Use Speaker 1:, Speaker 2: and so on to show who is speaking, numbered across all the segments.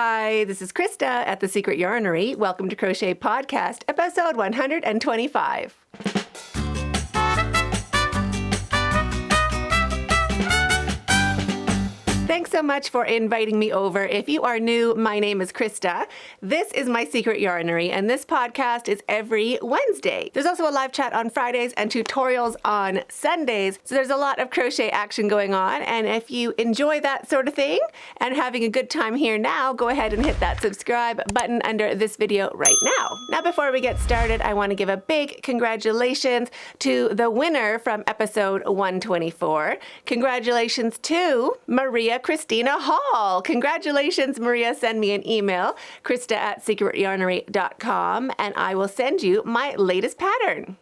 Speaker 1: Hi, this is Krista at The Secret Yarnery. Welcome to Crochet Podcast, episode 125. Thanks so much for inviting me over. If you are new, my name is Krista. This is my Secret Yarnery, and this podcast is every Wednesday. There's also a live chat on Fridays and tutorials on Sundays, so there's a lot of crochet action going on, and if you enjoy that sort of thing and having a good time here now, go ahead and hit that subscribe button under this video right now. Now, before we get started, I want to give a big congratulations to the winner from episode 124. Congratulations to Maria Christina Hall. Congratulations, Maria. Send me an email, krista@secretyarnery.com, and I will send you my latest pattern.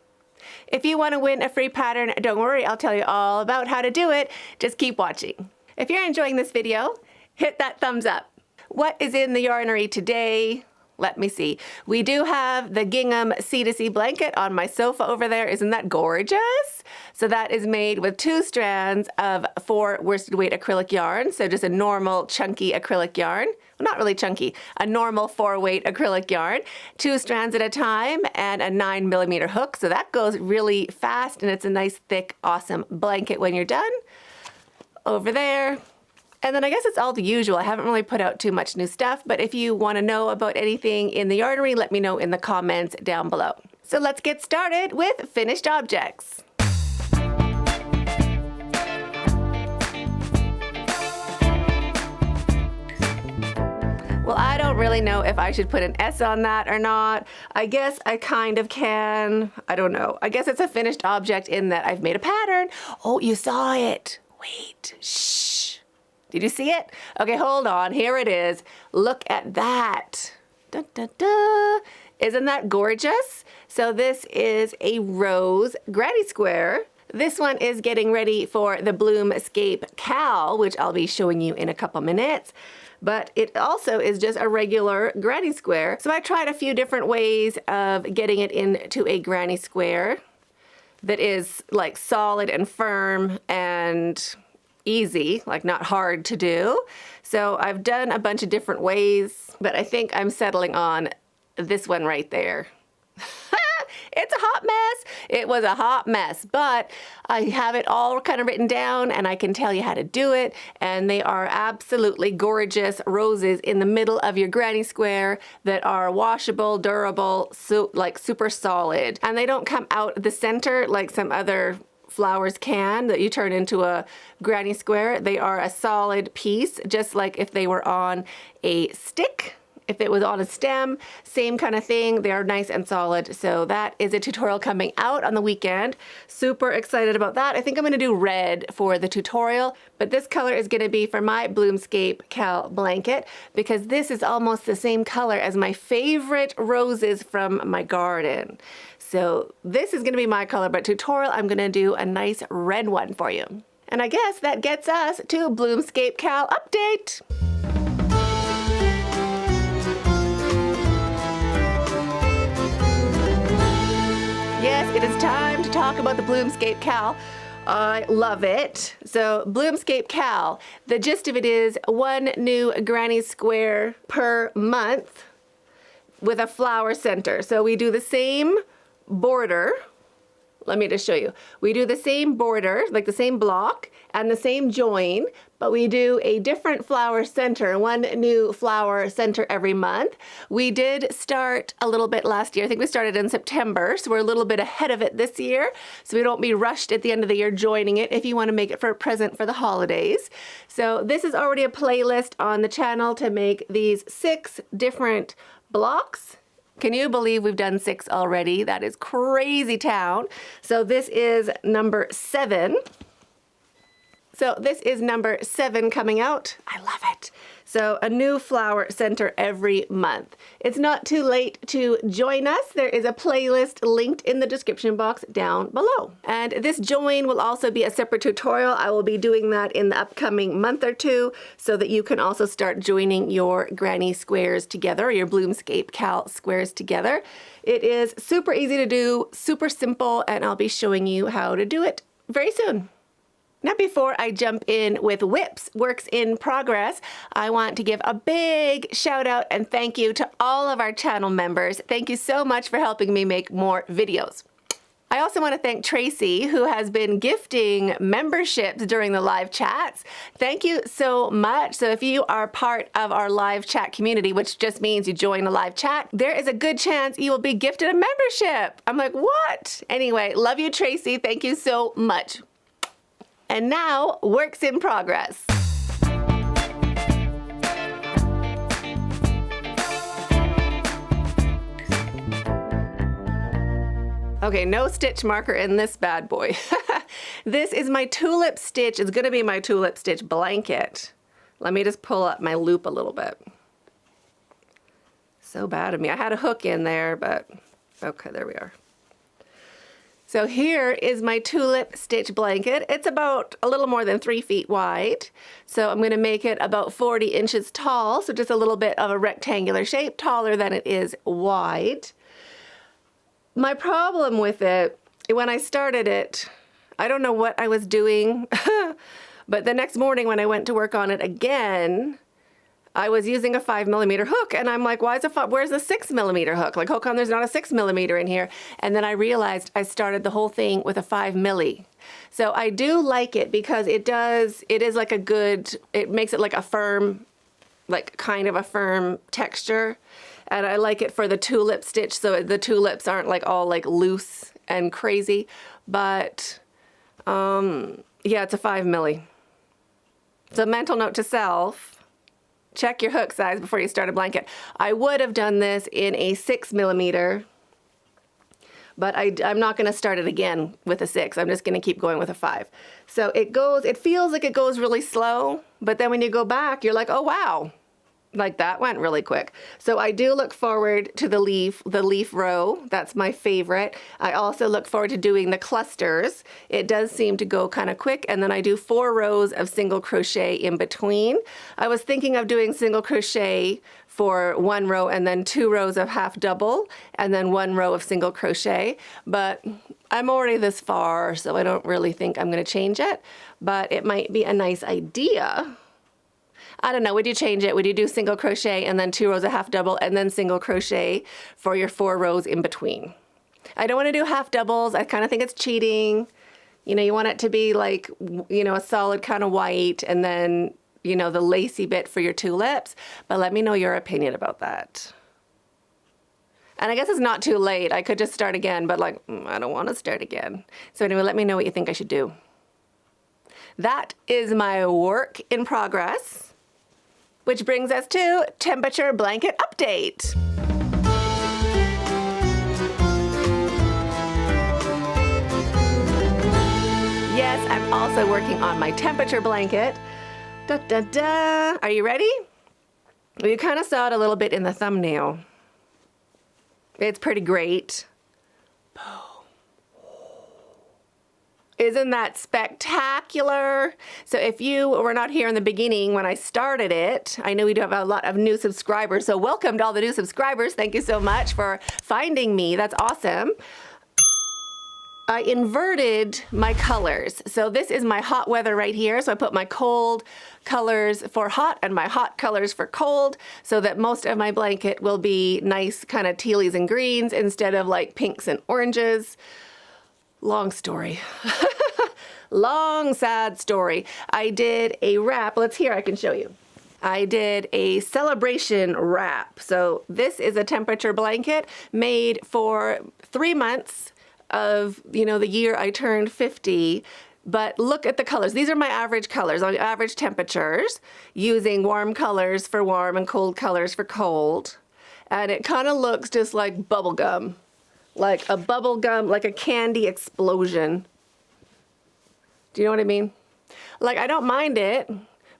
Speaker 1: If you want to win a free pattern, don't worry, I'll tell you all about how to do it. Just keep watching. If you're enjoying this video, hit that thumbs up. What is in the Yarnery today? Let me see. We do have the gingham C2C blanket on my sofa over there. Isn't that gorgeous? So that is made with 2 strands of 4 worsted weight acrylic yarn. So just a normal chunky acrylic yarn. Well, not really chunky, a normal 4 weight acrylic yarn, 2 strands at a time, and a 9mm hook. So that goes really fast, and it's a nice, thick, awesome blanket when you're done. Over there. And then I guess it's all the usual. I haven't really put out too much new stuff, but if you want to know about anything in the Yarnery, let me know in the comments down below. So let's get started with finished objects. Well, I don't really know if I should put an S on that or not. I guess I kind of can. I don't know. I guess it's a finished object in that I've made a pattern. Oh, you saw it. Wait, shh. Did you see it? Okay, hold on. Here it is. Look at that. Da, da, da. Isn't that gorgeous? So this is a rose granny square. This one is getting ready for the BloomScape CAL, which I'll be showing you in a couple minutes. But it also is just a regular granny square. So I tried a few different ways of getting it into a granny square that is like solid and firm and easy, like not hard to do. So I've done a bunch of different ways, but I think I'm settling on this one right there. It's a hot mess. It was a hot mess, but I have it all kind of written down and I can tell you how to do it. And they are absolutely gorgeous roses in the middle of your granny square that are washable, durable, like super solid. And they don't come out the center like some other flowers can that you turn into a granny square. They are a solid piece, just like if they were on a stick. If it was on a stem, same kind of thing. They are nice and solid. So that is a tutorial coming out on the weekend. Super excited about that. I think I'm going to do red for the tutorial, but this color is going to be for my BloomScape CAL blanket because this is almost the same color as my favorite roses from my garden. So this is going to be my color, but tutorial, I'm going to do a nice red one for you. And I guess that gets us to BloomScape CAL update. Yes, it is time to talk about the BloomScape CAL. I love it. So BloomScape CAL, the gist of it is 1 new granny square per month with a flower center. So we do the same border. Let me just show you. We do the same border, like the same block and the same join, but we do a different flower center, 1 new flower center every month. We did start a little bit last year. I think we started in September, so we're a little bit ahead of it this year, so we don't be rushed at the end of the year joining it if you want to make it for a present for the holidays. So this is already a playlist on the channel to make these 6 different blocks. Can you believe we've done 6 already? That is crazy town. So this is number 7. So this is number 7 coming out. I love it. So a new flower center every month. It's not too late to join us. There is a playlist linked in the description box down below. And this join will also be a separate tutorial. I will be doing that in the upcoming month or 2 so that you can also start joining your granny squares together, your BloomScape CAL squares together. It is super easy to do, super simple, and I'll be showing you how to do it very soon. Now, before I jump in with WIP's works in progress, I want to give a big shout out and thank you to all of our channel members. Thank you so much for helping me make more videos. I also want to thank Tracy, who has been gifting memberships during the live chats. Thank you so much. So if you are part of our live chat community, which just means you join a live chat, there is a good chance you will be gifted a membership. I'm like, what? Anyway, love you, Tracy. Thank you so much. And now, works in progress. Okay, no stitch marker in this bad boy. This is my tulip stitch. It's gonna be my tulip stitch blanket. Let me just pull up my loop a little bit. So bad of me. I had a hook in there, but okay, there we are. So here is my tulip stitch blanket. It's about a little more than 3 feet wide. So I'm gonna make it about 40 inches tall, so just a little bit of a rectangular shape, taller than it is wide. My problem with it, when I started it, I don't know what I was doing, but the next morning when I went to work on it again, I was using a 5mm hook, and I'm like, where's the 6mm hook? Like, how come there's not a 6mm in here? And then I realized I started the whole thing with a 5mm. So I do like it because it is like a good, it makes it like a firm, like kind of a firm texture. And I like it for the tulip stitch, so the tulips aren't like all like loose and crazy. But yeah, it's a 5mm. So mental note to self, check your hook size before you start a blanket. I would have done this in a 6mm, but I'm not gonna start it again with a 6. I'm just gonna keep going with a 5. So it feels like it goes really slow, but then when you go back, you're like, oh wow, like that went really quick. So I do look forward to the leaf row. That's my favorite. I also look forward to doing the clusters. It does seem to go kind of quick, and then I do 4 rows of single crochet in between. I was thinking of doing single crochet for 1 row and then 2 rows of half double and then 1 row of single crochet, but I'm already this far, so I don't really think I'm going to change it, but it might be a nice idea. I don't know, would you change it? Would you do single crochet and then 2 rows of half double and then single crochet for your 4 rows in between? I don't want to do half doubles. I kind of think it's cheating. You know, you want it to be like, you know, a solid kind of white and then, you know, the lacy bit for your tulips. But let me know your opinion about that. And I guess it's not too late. I could just start again, but like, I don't want to start again. So anyway, let me know what you think I should do. That is my work in progress. Which brings us to temperature blanket update. Yes, I'm also working on my temperature blanket. Da, da, da. Are you ready? You kind of saw it a little bit in the thumbnail. It's pretty great. Isn't that spectacular? So if you were not here in the beginning when I started it, I know we do have a lot of new subscribers, so welcome to all the new subscribers. Thank you so much for finding me. That's awesome. I inverted my colors. So this is my hot weather right here. So I put my cold colors for hot and my hot colors for cold so that most of my blanket will be nice kind of tealies and greens instead of like pinks and oranges. Long story. Long, sad story. I did a wrap. Let's hear, I can show you. I did a celebration wrap. So this is a temperature blanket made for 3 months of, you know, the year I turned 50. But look at the colors. These are my average colors, on average temperatures, using warm colors for warm and cold colors for cold. And it kind of looks just like bubble gum. Like a bubble gum, like a candy explosion. Do you know what I mean? Like, I don't mind it,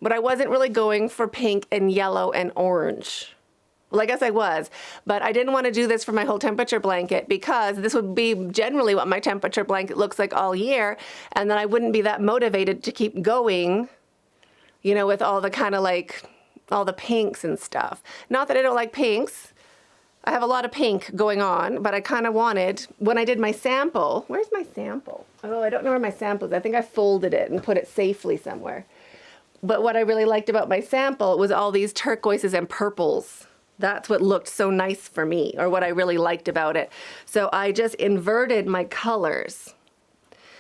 Speaker 1: but I wasn't really going for pink and yellow and orange. Well, I guess I was, but I didn't want to do this for my whole temperature blanket because this would be generally what my temperature blanket looks like all year, and then I wouldn't be that motivated to keep going, you know, with all the kind of like, all the pinks and stuff. Not that I don't like pinks. I have a lot of pink going on, but I kind of wanted, when I did my sample, where's my sample? Oh, I don't know where my sample is. I think I folded it and put it safely somewhere. But what I really liked about my sample was all these turquoises and purples. That's what looked so nice for me, or what I really liked about it. So I just inverted my colors.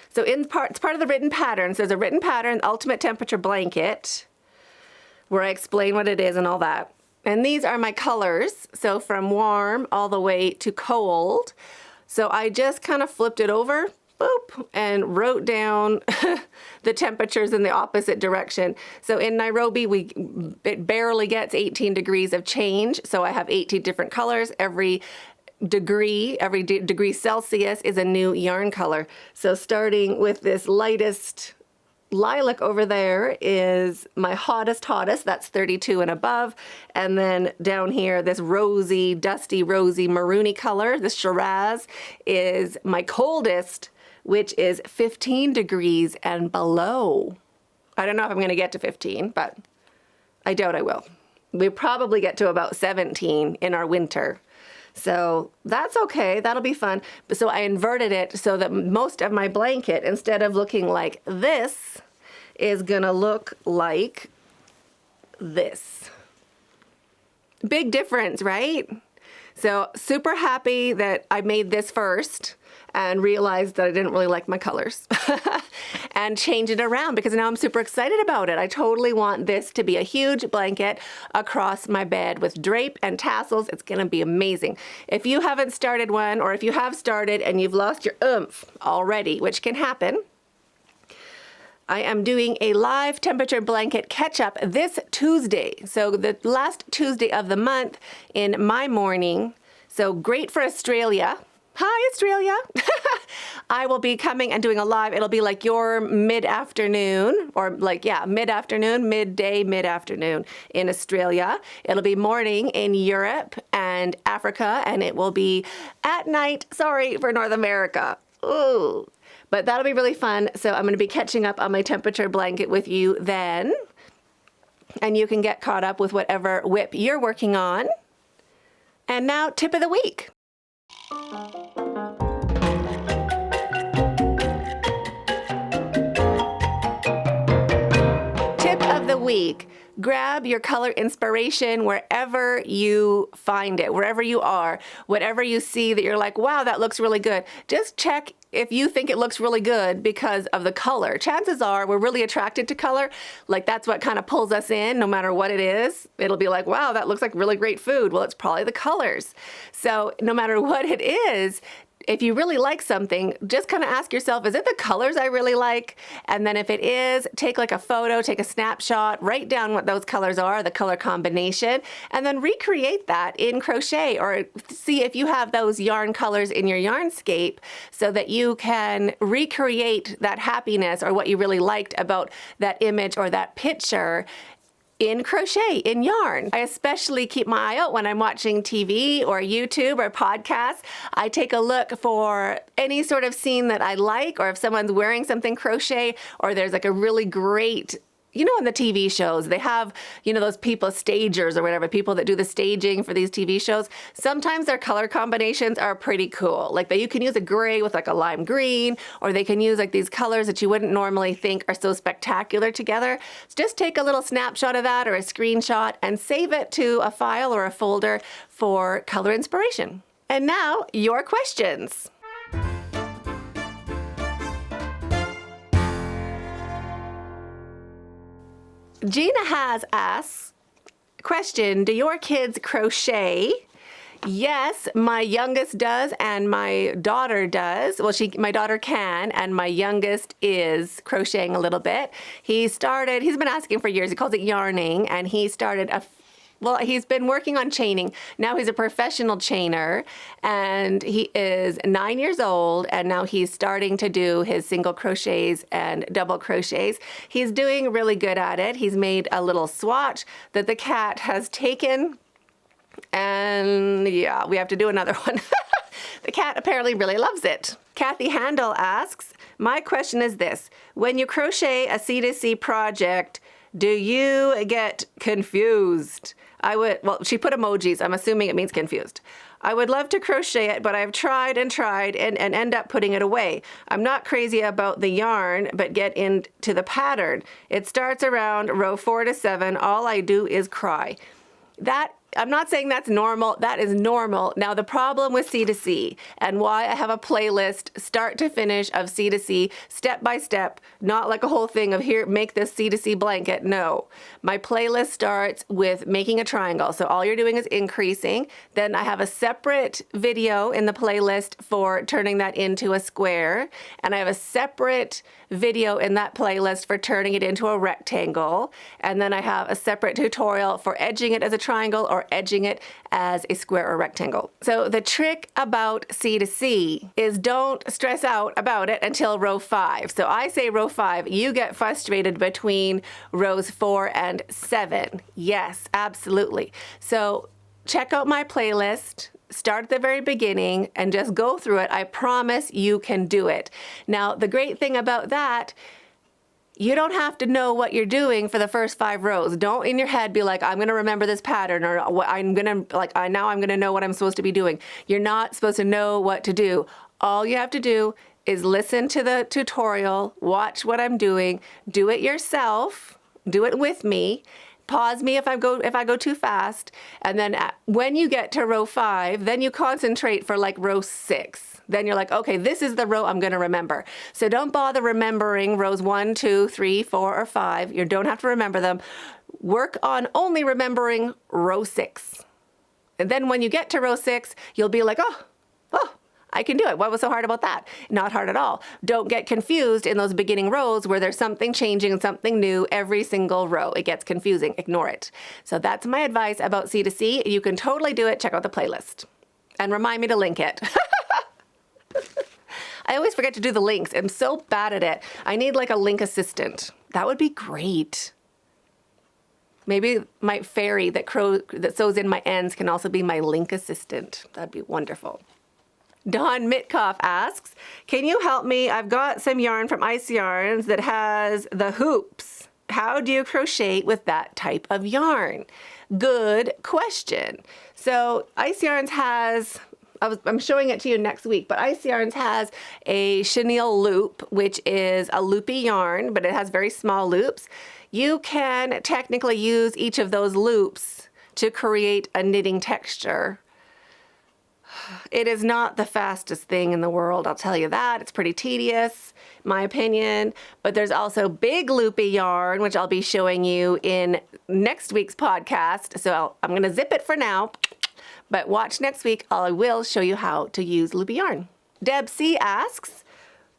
Speaker 1: So it's part of the written pattern. So there's a written pattern, ultimate temperature blanket, where I explain what it is and all that. And these are my colors. So from warm all the way to cold. So I just kind of flipped it over, boop, and wrote down the temperatures in the opposite direction. So in Nairobi, it barely gets 18 degrees of change. So I have 18 different colors. Every degree Celsius is a new yarn color. So starting with this lightest lilac over there is my hottest, that's 32 and above. And then down here, this rosy, dusty, rosy, maroony color, this Shiraz, is my coldest, which is 15 degrees and below. I don't know if I'm going to get to 15, but I doubt I will. We probably get to about 17 in our winter. So that's okay, that'll be fun. So I inverted it so that most of my blanket, instead of looking like this, is gonna look like this. Big difference, right? So super happy that I made this first and realized that I didn't really like my colors and change it around, because now I'm super excited about it. I totally want this to be a huge blanket across my bed with drape and tassels. It's gonna be amazing. If you haven't started one, or if you have started and you've lost your oomph already, which can happen, I am doing a live temperature blanket catch-up this Tuesday. So the last Tuesday of the month in my morning. So great for Australia. Hi, Australia. I will be coming and doing a live. It'll be like your mid-afternoon, or like, yeah, mid-afternoon, midday, mid-afternoon in Australia. It'll be morning in Europe and Africa, and it will be at night, sorry, for North America. Ooh. But that'll be really fun. So I'm going to be catching up on my temperature blanket with you then. And you can get caught up with whatever whip you're working on. And now, tip of the week. Tip of the week. Grab your color inspiration wherever you find it, wherever you are, whatever you see that you're like, wow, that looks really good. Just check if you think it looks really good because of the color. Chances are we're really attracted to color. Like that's what kind of pulls us in no matter what it is. It'll be like, wow, that looks like really great food. Well, it's probably the colors. So no matter what it is, if you really like something, just kind of ask yourself, is it the colors I really like? And then if it is, take like a photo, take a snapshot, write down what those colors are, the color combination, and then recreate that in crochet, or see if you have those yarn colors in your Yarnscape so that you can recreate that happiness or what you really liked about that image or that picture in crochet, in yarn. I especially keep my eye out when I'm watching TV or YouTube or podcasts. I take a look for any sort of scene that I like, or if someone's wearing something crochet, or there's like a really great, you know, in the TV shows, they have, you know, those people, stagers or whatever, people that do the staging for these TV shows. Sometimes their color combinations are pretty cool. Like you can use a gray with like a lime green, or they can use like these colors that you wouldn't normally think are so spectacular together. So just take a little snapshot of that or a screenshot and save it to a file or a folder for color inspiration. And now, your questions. Gina has asked, question, do your kids crochet? Yes, my youngest does and my daughter does. Well, my daughter can, and my youngest is crocheting a little bit. He's been asking for years, he calls it yarning, and he started he's been working on chaining. Now he's a professional chainer, and he is 9 years old, and now he's starting to do his single crochets and double crochets. He's doing really good at it. He's made a little swatch that the cat has taken, and yeah, we have to do another one. The cat apparently really loves it. Kathy Handel asks, my question is this: when you crochet a C2C project, Do you get confused? Well, she put emojis. I'm assuming it means confused. I would love to crochet it, but I've tried and end up putting it away. I'm not crazy about the yarn, but get into the pattern. It starts around row 4 to 7. All I do is cry. I'm not saying that's normal. That is normal. Now, the problem with C2C and why I have a playlist start to finish of C2C, step by step, not like a whole thing of here, make this C2C blanket. No, my playlist starts with making a triangle. So all you're doing is increasing. Then I have a separate video in the playlist for turning that into a square. And I have a separate video in that playlist for turning it into a rectangle. And then I have a separate tutorial for edging it as a triangle or edging it as a square or rectangle. So the trick about C2C is don't stress out about it until row 5. So I say row 5, you get frustrated between rows 4 and 7. Yes, absolutely. So check out my playlist. Start at the very beginning and just go through it. I promise you can do it. Now, the great thing about that, you don't have to know what you're doing for the first 5 rows. Don't in your head be like, I'm going to remember this pattern, or I'm going to know what I'm supposed to be doing. You're not supposed to know what to do. All you have to do is listen to the tutorial, watch what I'm doing, do it yourself, do it with me. Pause me if I go too fast, and then when you get to row 5, then you concentrate for like row 6. Then you're like, okay, this is the row I'm going to remember. So don't bother remembering rows 1, 2, 3, 4, or 5. You don't have to remember them. Work on only remembering row 6. And then when you get to row 6, you'll be like, oh, I can do it. What was so hard about that? Not hard at all. Don't get confused in those beginning rows where there's something changing and something new every single row. It gets confusing. Ignore it. So that's my advice about C2C. You can totally do it. Check out the playlist. And remind me to link it. I always forget to do the links. I'm so bad at it. I need like a link assistant. That would be great. Maybe my fairy that sews in my ends can also be my link assistant. That'd be wonderful. Dawn Mitkoff asks, can you help me? I've got some yarn from Ice Yarns that has the hoops. How do you crochet with that type of yarn? Good question. So Ice Yarns has, I'm showing it to you next week, but Ice Yarns has a chenille loop, which is a loopy yarn, but it has very small loops. You can technically use each of those loops to create a knitting texture. It is not the fastest thing in the world, I'll tell you that. It's pretty tedious, in my opinion. But there's also big loopy yarn, which I'll be showing you in next week's podcast. So I'm going to zip it for now. But watch next week. I will show you how to use loopy yarn. Deb C asks,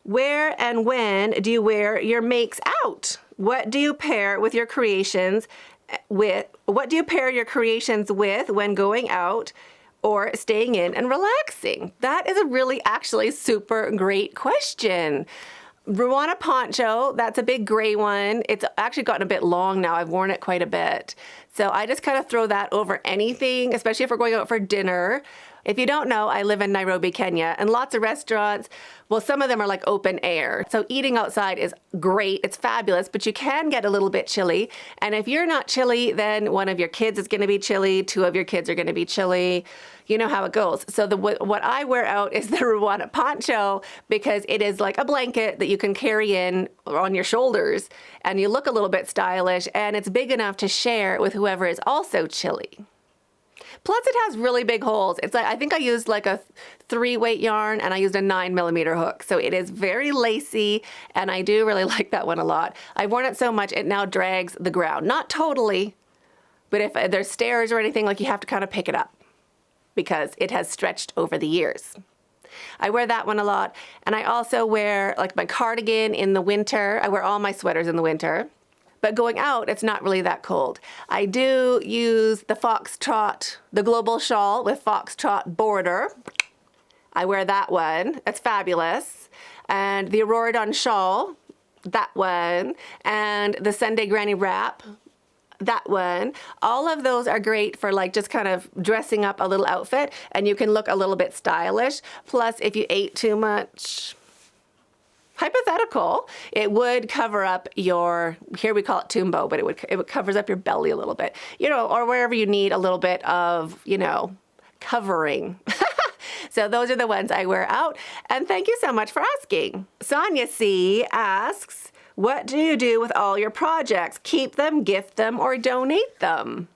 Speaker 1: where and when do you wear your makes out? What do you pair with your creations with? What do you pair your creations with when going out or staying in and relaxing? That is a really actually super great question. Ruana poncho, that's a big gray one. It's actually gotten a bit long now. I've worn it quite a bit. So I just kind of throw that over anything, especially if we're going out for dinner. If you don't know, I live in Nairobi, Kenya, and lots of restaurants, well, some of them are like open air. So eating outside is great. It's fabulous, but you can get a little bit chilly. And if you're not chilly, then one of your kids is going to be chilly. 2 of your kids are going to be chilly. You know how it goes. So what I wear out is the Ruana poncho because it is like a blanket that you can carry in on your shoulders and you look a little bit stylish and it's big enough to share with whoever is also chilly. Plus it has really big holes. It's like, I think I used like a 3-weight yarn and I used a 9mm hook. So it is very lacy and I do really like that one a lot. I've worn it so much it now drags the ground. Not totally, but if there's stairs or anything, like you have to kind of pick it up because it has stretched over the years. I wear that one a lot. And I also wear like my cardigan in the winter. I wear all my sweaters in the winter. But going out, it's not really that cold. I do use the Foxtrot, the global shawl with Foxtrot border. I wear that one. It's fabulous. And the Auroradon shawl, that one. And the Sunday Granny wrap, that one. All of those are great for like just kind of dressing up a little outfit and you can look a little bit stylish. Plus, if you ate too much, hypothetical, it would cover up your, here we call it tumbo, but it covers up your belly a little bit, or wherever you need a little bit of, covering. So those are the ones I wear out. And thank you so much for asking. Sonia C asks, what do you do with all your projects? Keep them, gift them, or donate them?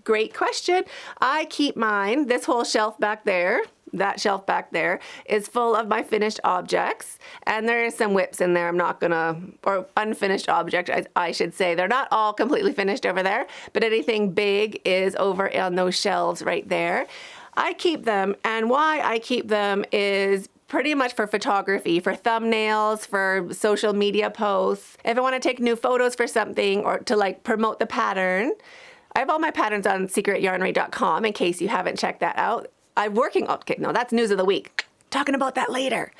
Speaker 1: Great question. I keep mine, this whole shelf back there, that shelf back there is full of my finished objects, and there is some whips in there. Or unfinished object, I should say. They're not all completely finished over there, but anything big is over on those shelves right there. I keep them, and why I keep them is pretty much for photography, for thumbnails, for social media posts. If I want to take new photos for something or to promote the pattern, I have all my patterns on secretyarnery.com in case you haven't checked that out. That's news of the week. Talking about that later.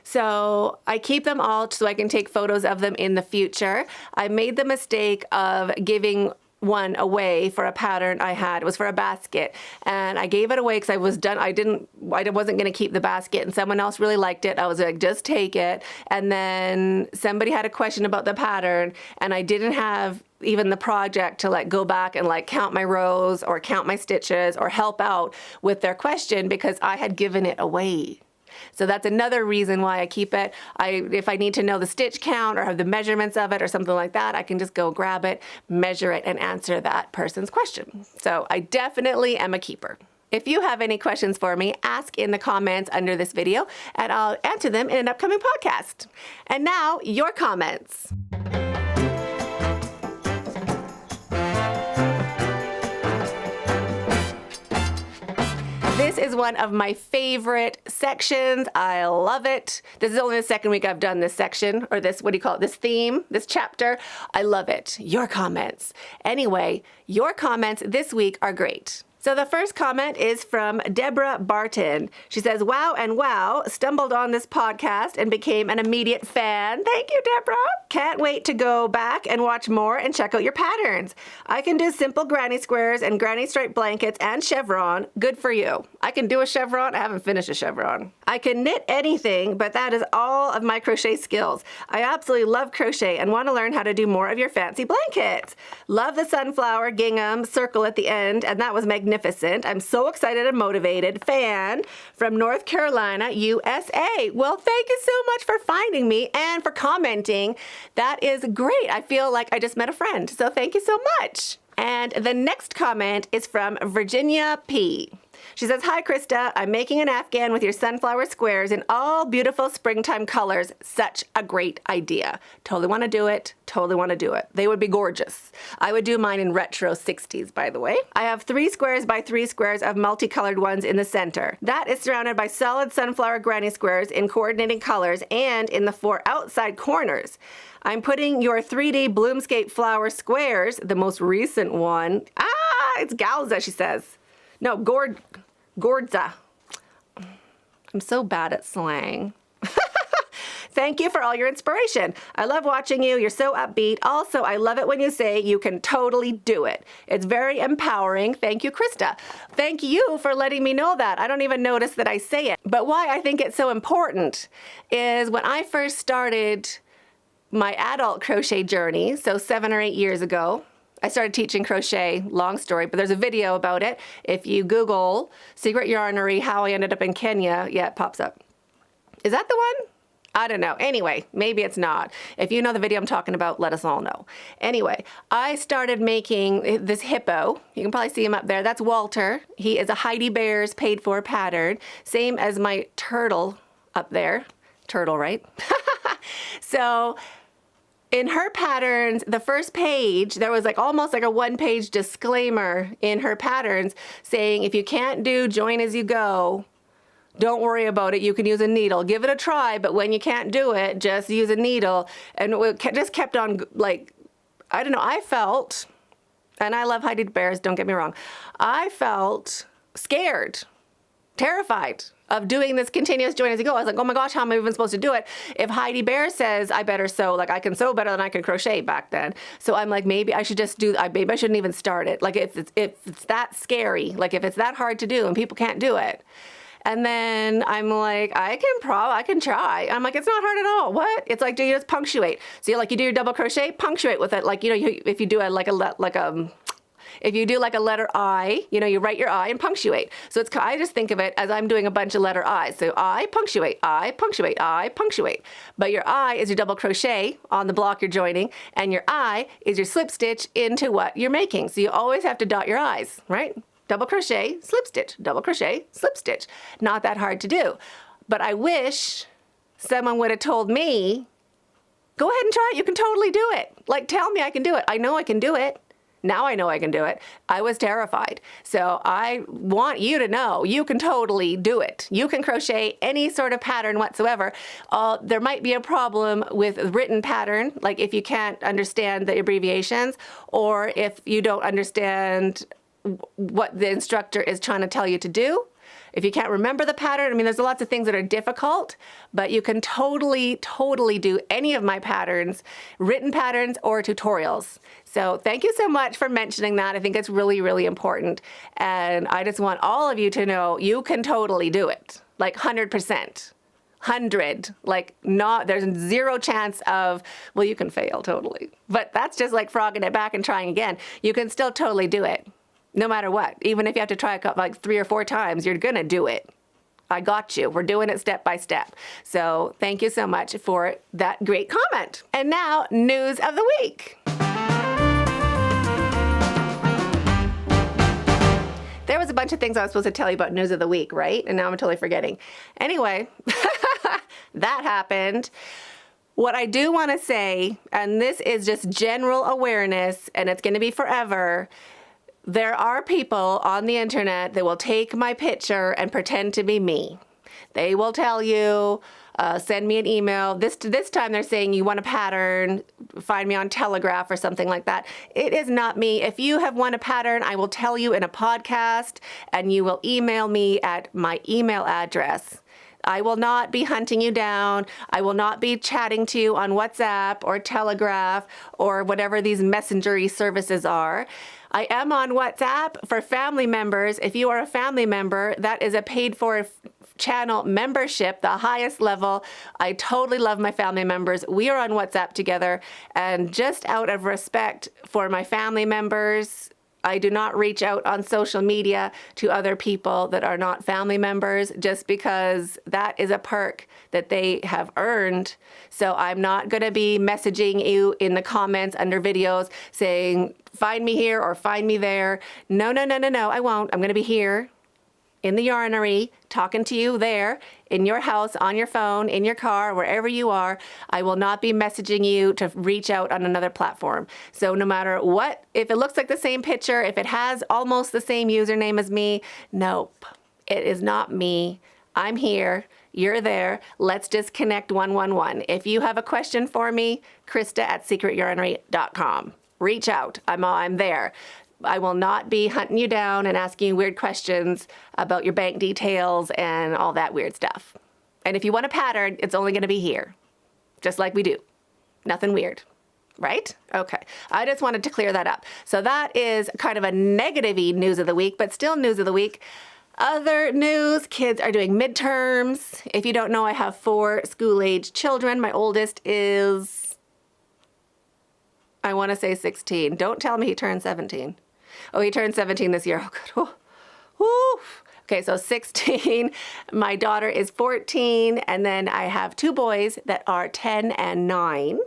Speaker 1: So I keep them all so I can take photos of them in the future. I made the mistake of giving one away for a pattern I had. It was for a basket, and I gave it away because I was done. I wasn't going to keep the basket, and someone else really liked it. I was like, just take it. And then somebody had a question about the pattern, and I didn't have even the project to go back and count my rows or count my stitches or help out with their question because I had given it away. So that's another reason why I keep it. If I need to know the stitch count or have the measurements of it or something like that, I can just go grab it, measure it, and answer that person's question. So I definitely am a keeper. If you have any questions for me, ask in the comments under this video, and I'll answer them in an upcoming podcast. And now, your comments. This is one of my favorite sections. I love it. This is only the second week I've done this section, or this, this theme, this chapter. I love it. Your comments. Anyway, your comments this week are great. So the first comment is from Deborah Barton. She says, wow and wow, stumbled on this podcast and became an immediate fan. Thank you, Deborah. Can't wait to go back and watch more and check out your patterns. I can do simple granny squares and granny stripe blankets and chevron. Good for you. I can do a chevron. I haven't finished a chevron. I can knit anything, but that is all of my crochet skills. I absolutely love crochet and want to learn how to do more of your fancy blankets. Love the sunflower gingham circle at the end, and that was magnificent. I'm so excited and motivated. Fan from North Carolina, USA. Well, thank you so much for finding me and for commenting. That is great. I feel like I just met a friend. So thank you so much. And the next comment is from Virginia P. She says, hi, Krista. I'm making an afghan with your sunflower squares in all beautiful springtime colors. Such a great idea. Totally want to do it. Totally want to do it. They would be gorgeous. I would do mine in retro 60s, by the way. I have 3 squares by 3 squares of multicolored ones in the center. That is surrounded by solid sunflower granny squares in coordinating colors and in the 4 outside corners. I'm putting your 3D BloomScape flower squares, the most recent one. It's Galza, she says. No, Gordza. I'm so bad at slang. Thank you for all your inspiration. I love watching you. You're so upbeat. Also, I love it when you say you can totally do it. It's very empowering. Thank you, Krista. Thank you for letting me know that. I don't even notice that I say it. But why I think it's so important is when I first started my adult crochet journey, so 7 or 8 years ago, I started teaching crochet, long story, but there's a video about it. If you Google Secret Yarnery, how I ended up in Kenya, yeah, it pops up. Is that the one? I don't know. Anyway, maybe it's not. If you know the video I'm talking about, let us all know. Anyway, I started making this hippo. You can probably see him up there. That's Walter. He is a Heidi Bears paid for pattern. Same as my turtle up there. Turtle, right? So in her patterns, the first page, there was almost like a 1-page disclaimer in her patterns saying, if you can't do join as you go, don't worry about it. You can use a needle. Give it a try, but when you can't do it, just use a needle. And it just kept on, I don't know, I felt, and I love Heidi Bears, don't get me wrong, I felt scared, terrified of doing this continuous join as you go. I was like, oh my gosh, how am I even supposed to do it? If Heidi Bear says I better sew, I can sew better than I can crochet back then. So I'm like, maybe I should just maybe I shouldn't even start it. If it's that scary, if it's that hard to do and people can't do it. And then I'm like, I can try. I'm like, it's not hard at all. What? It's like, do you just punctuate? So you do your double crochet, punctuate with it. Like, if you do if you do like a letter I, you write your I and punctuate. So I just think of it as I'm doing a bunch of letter I's. So I punctuate, I punctuate, I punctuate. But your I is your double crochet on the block you're joining, and your I is your slip stitch into what you're making. So you always have to dot your I's, right? Double crochet, slip stitch, double crochet, slip stitch. Not that hard to do. But I wish someone would have told me, go ahead and try it. You can totally do it. Like, tell me I can do it. I know I can do it. Now I know I can do it. I was terrified. So I want you to know you can totally do it. You can crochet any sort of pattern whatsoever. There might be a problem with written pattern, like if you can't understand the abbreviations, or if you don't understand what the instructor is trying to tell you to do. If you can't remember the pattern, I mean, there's lots of things that are difficult, but you can totally do any of my patterns, written patterns or tutorials. So thank you so much for mentioning that. I think it's really, really important. And I just want all of you to know you can totally do it, like 100%. 100, like there's zero chance of, well, you can fail totally. But that's just like frogging it back and trying again. You can still totally do it. No matter what, even if you have to try it like 3 or 4 times, you're gonna do it. I got you. We're doing it step by step. So thank you so much for that great comment. And now, news of the week. There was a bunch of things I was supposed to tell you about news of the week, right? And now I'm totally forgetting. Anyway, that happened. What I do want to say, and this is just general awareness, and it's going to be forever, there are people on the internet that will take my picture and pretend to be me. They will tell you, send me an email. This time they're saying you want a pattern, find me on Telegraph or something like that. It is not me. If you have won a pattern, I will tell you in a podcast, and you will email me at my email address. I will not be hunting you down. I will not be chatting to you on WhatsApp or Telegraph or whatever these messengery services are. I am on WhatsApp for family members. If you are a family member, that is a paid for channel membership, the highest level. I totally love my family members. We are on WhatsApp together, and just out of respect for my family members, I do not reach out on social media to other people that are not family members, just because that is a perk that they have earned. So I'm not going to be messaging you in the comments under videos saying, find me here or find me there. No, I won't. I'm going to be here in the Yarnery, talking to you there, in your house, on your phone, in your car, wherever you are. I will not be messaging you to reach out on another platform. So no matter what, if it looks like the same picture, if it has almost the same username as me, nope, it is not me. I'm here. You're there. Let's just connect 111. If you have a question for me, Krista@secretyarnery.com. Reach out. I'm there. I will not be hunting you down and asking you weird questions about your bank details and all that weird stuff. And if you want a pattern, it's only going to be here, just like we do. Nothing weird, right? Okay. I just wanted to clear that up. So that is kind of a negative-y news of the week, but still news of the week. Other news, kids are doing midterms. If you don't know, I have 4 school-age children. My oldest is, I want to say 16. Don't tell me he turned 17. Oh, he turned 17 this year. Oh, good. Oh. Okay, so 16. My daughter is 14, and then I have 2 boys that are 10 and 9.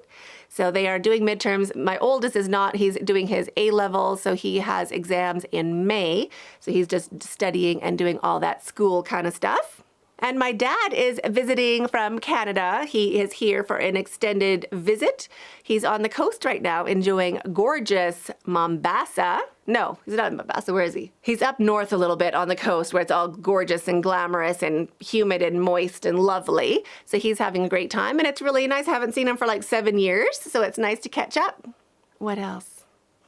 Speaker 1: So they are doing midterms. My oldest is not. He's doing his A-levels, so he has exams in May. So he's just studying and doing all that school kind of stuff. And my dad is visiting from Canada. He is here for an extended visit. He's on the coast right now enjoying gorgeous Mombasa. No, he's not in Mombasa. Where is he? He's up north a little bit on the coast where it's all gorgeous and glamorous and humid and moist and lovely. So he's having a great time, and it's really nice. I haven't seen him for like 7 years, so it's nice to catch up. What else?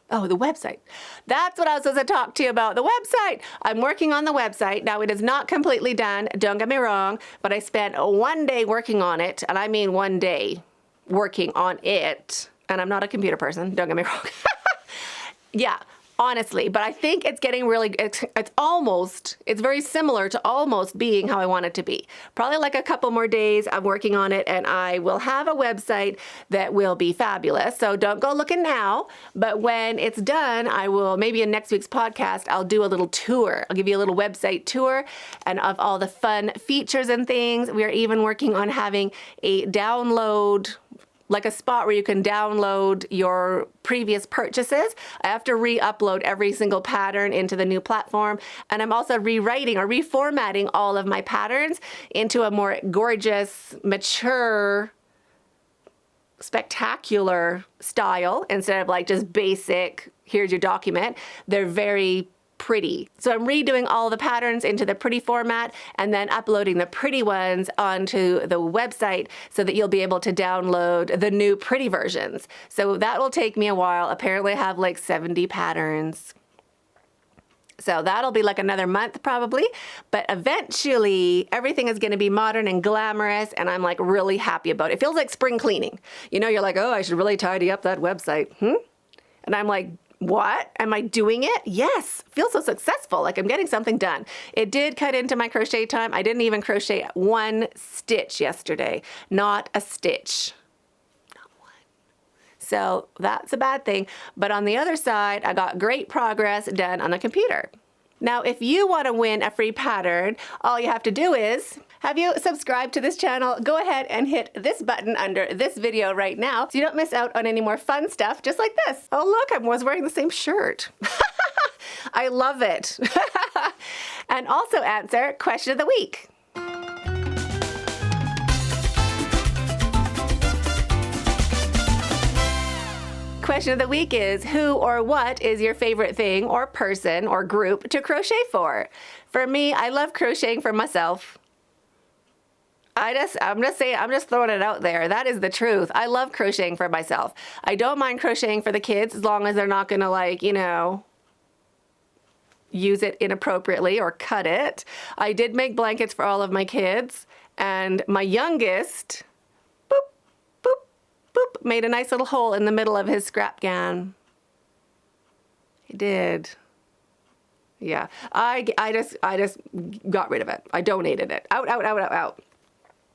Speaker 1: Oh, the website. That's what I was supposed to talk to you about, the website. I'm working on the website. Now, it is not completely done, don't get me wrong, but I spent 1 day working on it, and I mean 1 day working on it. And I'm not a computer person, don't get me wrong. Yeah, honestly, but I think it's getting really, it's very similar to almost being how I want it to be. Probably like a couple more days I'm working on it and I will have a website that will be fabulous. So don't go looking now, but when it's done, I will, maybe in next week's podcast, I'll do a little tour. I'll give you a little website tour and of all the fun features and things. We are even working on having a download, like a spot where you can download your previous purchases. I have to re-upload every single pattern into the new platform. And I'm also rewriting or reformatting all of my patterns into a more gorgeous, mature, spectacular style instead of like just basic, here's your document. They're very pretty. So I'm redoing all the patterns into the pretty format and then uploading the pretty ones onto the website so that you'll be able to download the new pretty versions. So that will take me a while. Apparently I have like 70 patterns. So that'll be like another month probably, but eventually everything is going to be modern and glamorous and I'm like really happy about it. It feels like spring cleaning. You know, you're like, oh, I should really tidy up that website. And I'm like, what? Am I doing it? Yes. Feel so successful. Like I'm getting something done. It did cut into my crochet time. I didn't even crochet one stitch yesterday. Not a stitch. Not one. So that's a bad thing. But on the other side, I got great progress done on the computer. Now, if you want to win a free pattern, all you have to do is, have you subscribed to this channel? Go ahead and hit this button under this video right now so you don't miss out on any more fun stuff just like this. Oh look, I was wearing the same shirt. I love it. And also answer question of the week. Question of the week is, who or what is your favorite thing or person or group to crochet for? For me, I love crocheting for myself. I'm just throwing it out there. That is the truth. I love crocheting for myself. I don't mind crocheting for the kids as long as they're not gonna like, you know, use it inappropriately or cut it. I did make blankets for all of my kids and my youngest, boop, boop, boop, made a nice little hole in the middle of his scrap gown. He did. Yeah, I just got rid of it. I donated it. Out, out, out, out, out.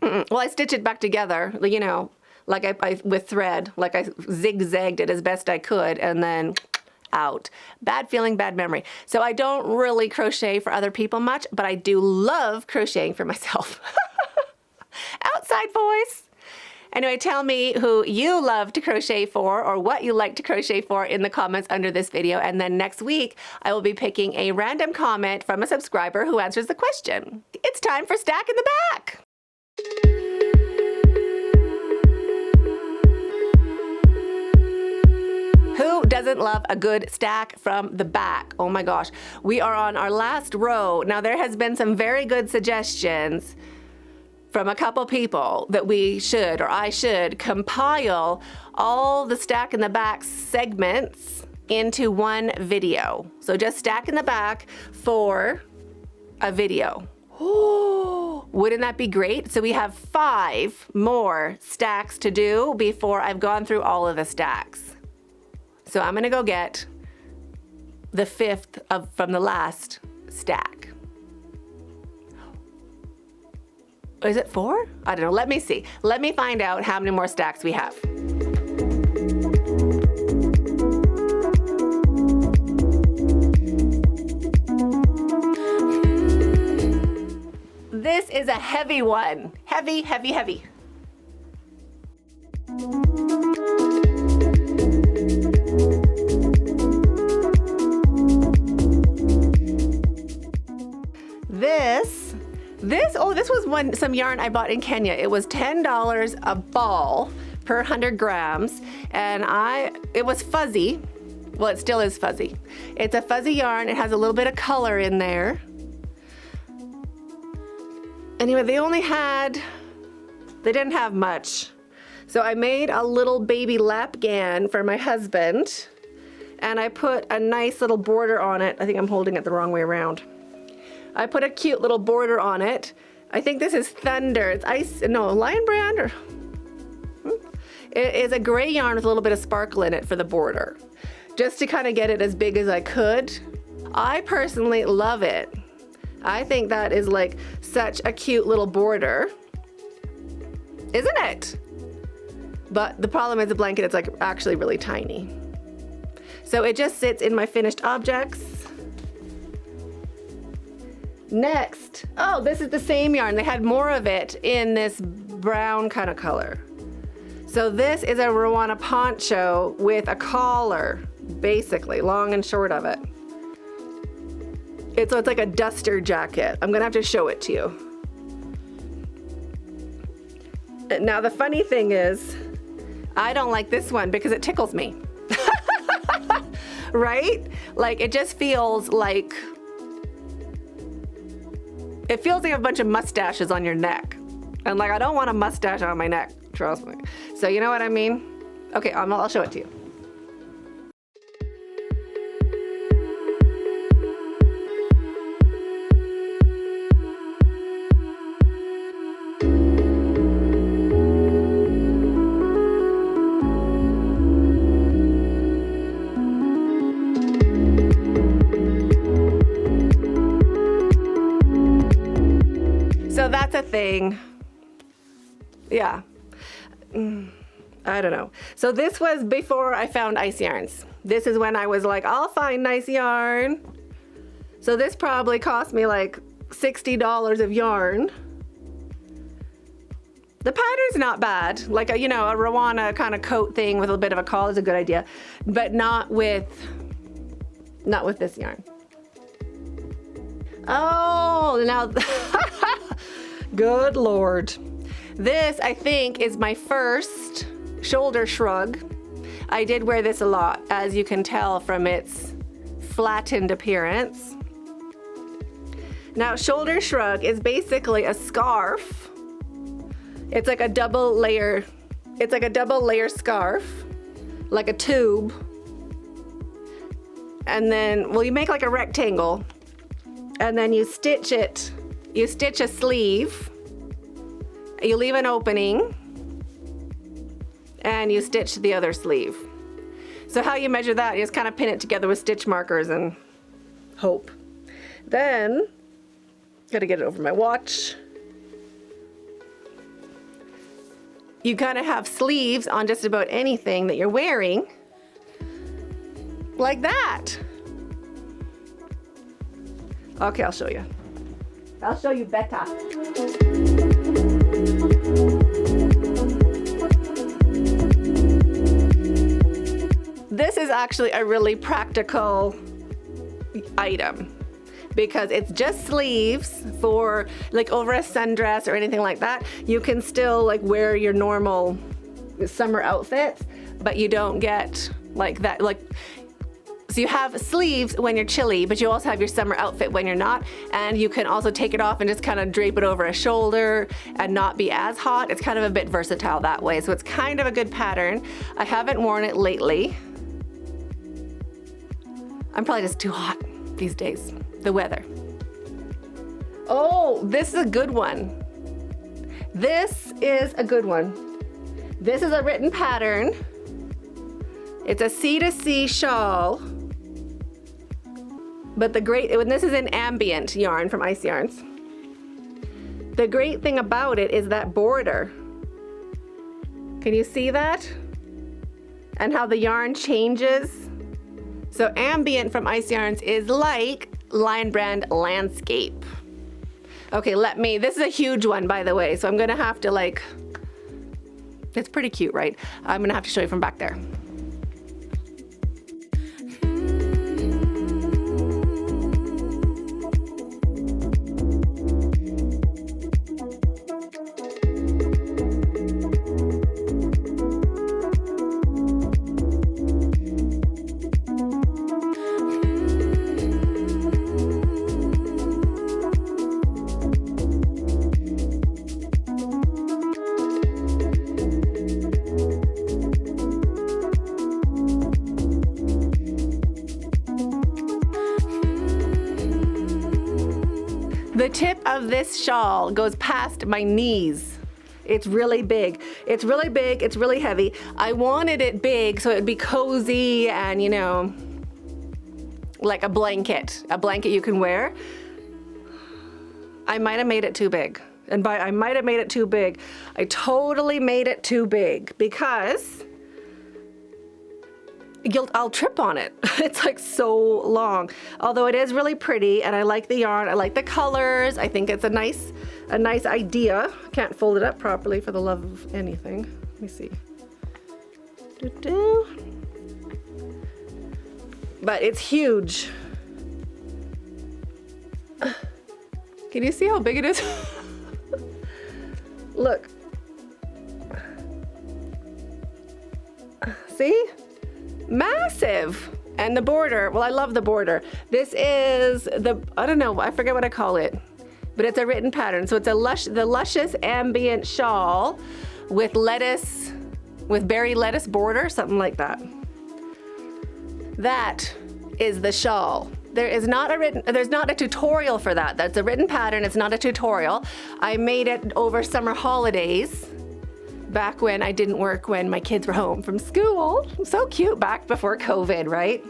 Speaker 1: Well, I stitched it back together, you know, like I with thread, like I zigzagged it as best I could and then out. Bad feeling, bad memory. So I don't really crochet for other people much, but I do love crocheting for myself. Outside voice. Anyway, tell me who you love to crochet for or what you like to crochet for in the comments under this video. And then next week, I will be picking a random comment from a subscriber who answers the question. It's time for Stack in the Back. Who doesn't love a good stack from the back? Oh my gosh. We are on our last row. Now there has been some very good suggestions from a couple people that we should, or I should, compile all the stack in the back segments into one video. So just stack in the back for a video. Oh, wouldn't that be great? So we have 5 more stacks to do before I've gone through all of the stacks. So I'm gonna go get the 5th from the last stack. Is it 4? I don't know, let me see. Let me find out how many more stacks we have. This is a heavy one. Heavy, heavy, heavy. This was some yarn I bought in Kenya. It was $10 a ball per 100 grams, and it was fuzzy. Well, it still is fuzzy. It's a fuzzy yarn. It has a little bit of color in there. Anyway, they didn't have much. So I made a little baby lapgan for my husband, and I put a nice little border on it. I think I'm holding it the wrong way around. I put a cute little border on it. I think this is Thunder. It's Lion Brand, it is a gray yarn with a little bit of sparkle in it for the border. just to kind of get it as big as I could. I personally love it. I think that is like such a cute little border, isn't it? But the problem is the blanket, it's like actually really tiny. So it just sits in my finished objects. Next, oh, this is the same yarn. They had more of it in this brown kind of color. So this is a Rowana poncho with a collar, basically, long and short of it. So it's like a duster jacket. I'm gonna have to show it to you. Now the funny thing is, I don't like this one because it tickles me. Right? Like it just feels like, it feels like a bunch of mustaches on your neck. And like, I don't want a mustache on my neck, trust me. So you know what I mean? Okay, I'll show it to you. So that's a thing. Yeah. I don't know. So this was before I found ice yarns. This is when I was like, I'll find nice yarn. So this probably cost me like $60 of yarn. The pattern's not bad. Like a, you know, a Rowana kind of coat thing with a bit of a collar is a good idea, but not with this yarn. Oh, now, good Lord. This, I think, is my first shoulder shrug. I did wear this a lot, as you can tell from its flattened appearance. Now, shoulder shrug is basically a scarf. It's like a double layer scarf, like a tube. And then, well, you make like a rectangle, and then you stitch it. You stitch a sleeve, you leave an opening, and you stitch the other sleeve. So how you measure that, you just kind of pin it together with stitch markers and hope. Then, gotta get it over my watch. You kind of have sleeves on just about anything that you're wearing, like that. Okay, I'll show you. I'll show you better. This is actually a really practical item because it's just sleeves for like over a sundress or anything like that. You can still like wear your normal summer outfits, but you don't get like that, like, so you have sleeves when you're chilly, but you also have your summer outfit when you're not. And you can also take it off and just kind of drape it over a shoulder and not be as hot. It's kind of a bit versatile that way. So it's kind of a good pattern. I haven't worn it lately. I'm probably just too hot these days, the weather. Oh, this is a good one. This is a good one. This is a written pattern. It's a C2C shawl. But this is an ambient yarn from Ice Yarns. The great thing about it is that border. Can you see that? And how the yarn changes? So ambient from Ice Yarns is like Lion Brand Landscape. Okay, this is a huge one, by the way, so I'm gonna have to like, it's pretty cute, right? I'm gonna have to show you from back there. The tip of this shawl goes past my knees. It's really big. It's really big, it's really heavy. I wanted it big so it'd be cozy and, you know, like a blanket you can wear. I might have made it too big. And by I might have made it too big, I totally made it too big because I'll trip on it. It's like so long. Although it is really pretty and I like the yarn, I like the colors. I think it's a nice idea. Can't fold it up properly for the love of anything. Let me see. But it's huge. Can you see how big it is? Look. See? Massive. And the border, well, I love the border. This is I don't know, I forget what I call it, but it's a written pattern. So it's the Luscious Ambient Shawl with berry lettuce border, something like that. That is the shawl. There's not a tutorial for that. That's a written pattern, it's not a tutorial. I made it over summer holidays, back when I didn't work when my kids were home from school. So cute, back before COVID, right?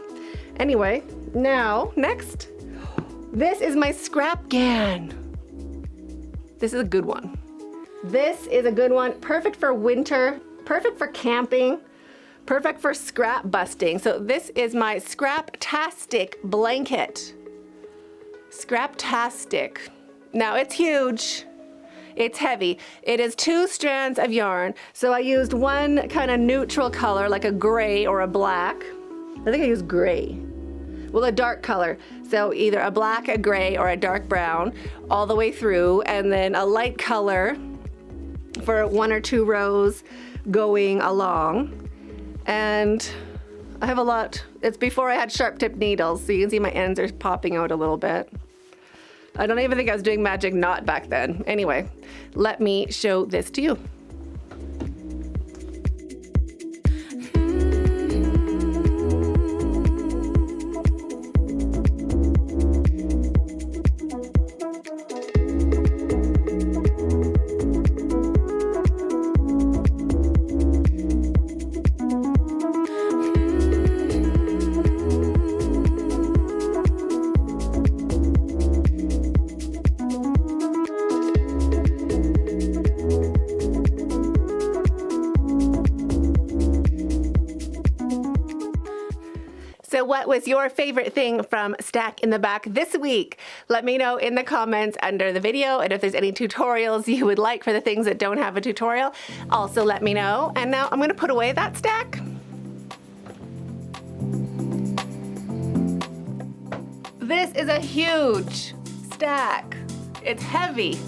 Speaker 1: Anyway, now, next. This is my scrap gan. This is a good one. This is a good one, perfect for winter, perfect for camping, perfect for scrap busting. So this is my Scrap-tastic blanket. Scrap-tastic. Now it's huge. It's heavy. It is 2 strands of yarn. So I used one kind of neutral color, like a gray or a black. I think I used gray. Well, a dark color. So either a black, a gray, or a dark brown all the way through, and then a light color for 1 or 2 rows going along. And I have a lot. It's before I had sharp tip needles, so you can see my ends are popping out a little bit. I don't even think I was doing magic knot back then. Anyway, let me show this to you. So what was your favorite thing from Stack in the Back this week? Let me know in the comments under the video, and if there's any tutorials you would like for the things that don't have a tutorial, also let me know. And now I'm gonna put away that stack. This is a huge stack. It's heavy.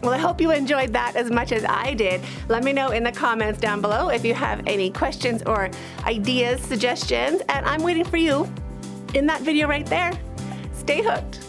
Speaker 1: Well, I hope you enjoyed that as much as I did. Let me know in the comments down below if you have any questions or ideas, suggestions, and I'm waiting for you in that video right there. Stay hooked.